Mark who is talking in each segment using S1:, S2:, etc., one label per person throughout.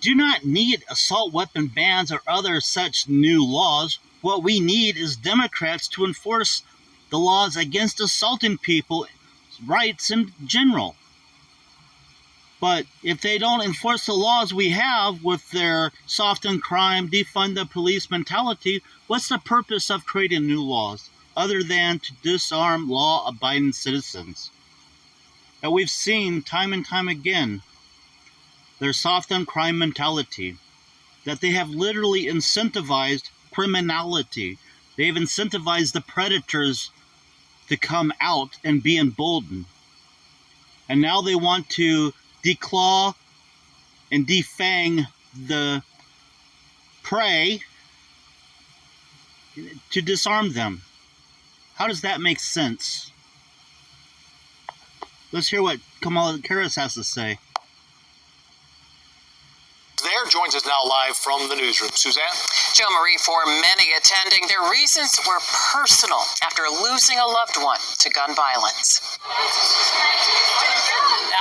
S1: do not need assault weapon bans or other such new laws. What we need is Democrats to enforce the laws against assaulting people's rights in general. But if they don't enforce the laws we have with their soft on crime, defund the police mentality, what's the purpose of creating new laws other than to disarm law-abiding citizens? And we've seen time and time again their soft on crime mentality, that they have literally incentivized criminality. They've incentivized the predators to come out and be emboldened. And now they want to declaw and defang the prey to disarm them. How does that make sense? Let's hear what Kamala Harris has to say.
S2: There joins us now live from the newsroom. Suzanne?
S3: Joe Marie, for many attending, their reasons were personal after losing a loved one to gun violence.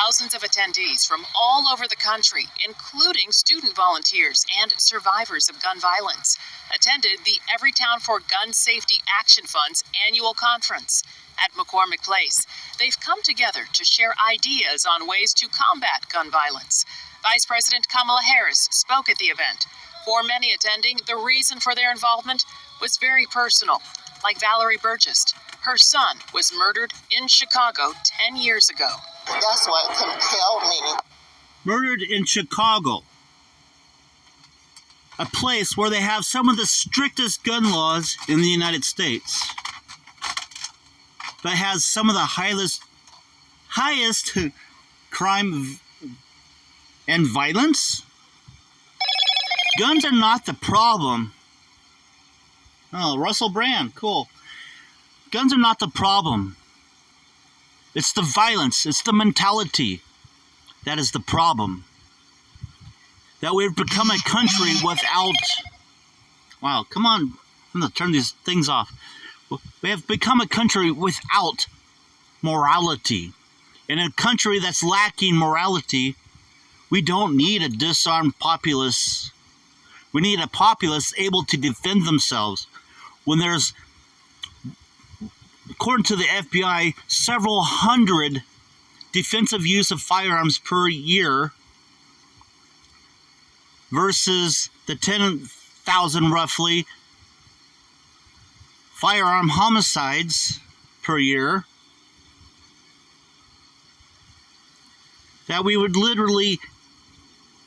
S3: Thousands of attendees from all over the country, including student volunteers and survivors of gun violence, attended the Everytown for Gun Safety Action Fund's annual conference at McCormick Place. They've come together to share ideas on ways to combat gun violence. Vice President Kamala Harris spoke at the event. For many attending, the reason for their involvement was very personal. Like Valerie Burgess, her son was murdered in Chicago 10 years ago.
S4: That's what compelled me.
S1: Murdered in Chicago, a place where they have some of the strictest gun laws in the United States, but has some of the highest crime and violence. Guns are not the problem. Oh, Russell Brand, cool. Guns are not the problem. It's the violence, it's the mentality that is the problem. That we've become a country without... Wow, come on. I'm going to turn these things off. We have become a country without morality. In a country that's lacking morality, we don't need a disarmed populace. We need a populace able to defend themselves. When there's, according to the FBI, several hundred defensive use of firearms per year versus the 10,000 roughly firearm homicides per year, that we would literally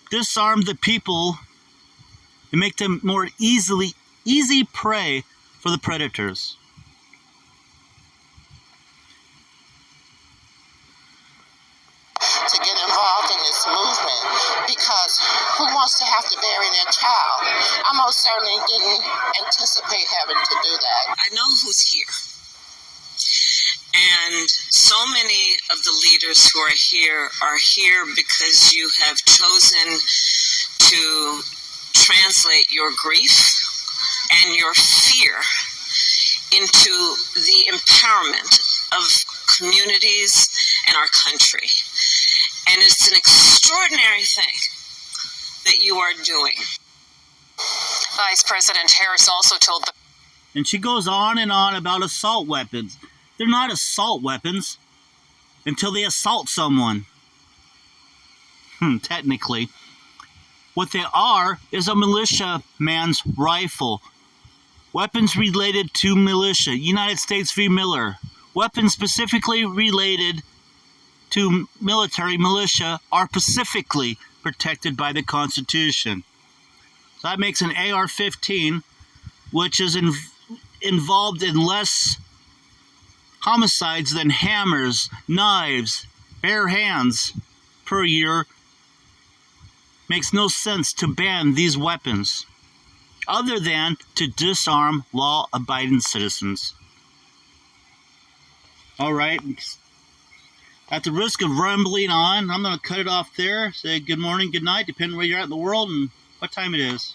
S1: disarm the people and make them more easy prey for the predators.
S4: To get involved in this movement, because who wants to have to bury their child? I most certainly didn't anticipate having to do that.
S5: I know who's here. And so many of the leaders who are here because you have chosen to translate your grief and your fear into the empowerment of communities and our country. And it's an extraordinary thing that you are doing.
S3: Vice President Harris also told the...
S1: And she goes on and on about assault weapons. They're not assault weapons until they assault someone. Technically. What they are is a militia man's rifle. Weapons related to militia. United States v. Miller. Weapons specifically related to military militia are specifically protected by the Constitution. So that makes an AR-15, which is involved in less homicides than hammers, knives, bare hands per year. Makes no sense to ban these weapons other than to disarm law-abiding citizens. All right. At the risk of rambling on, I'm going to cut it off there. Say good morning, good night, depending where you're at in the world and what time it is.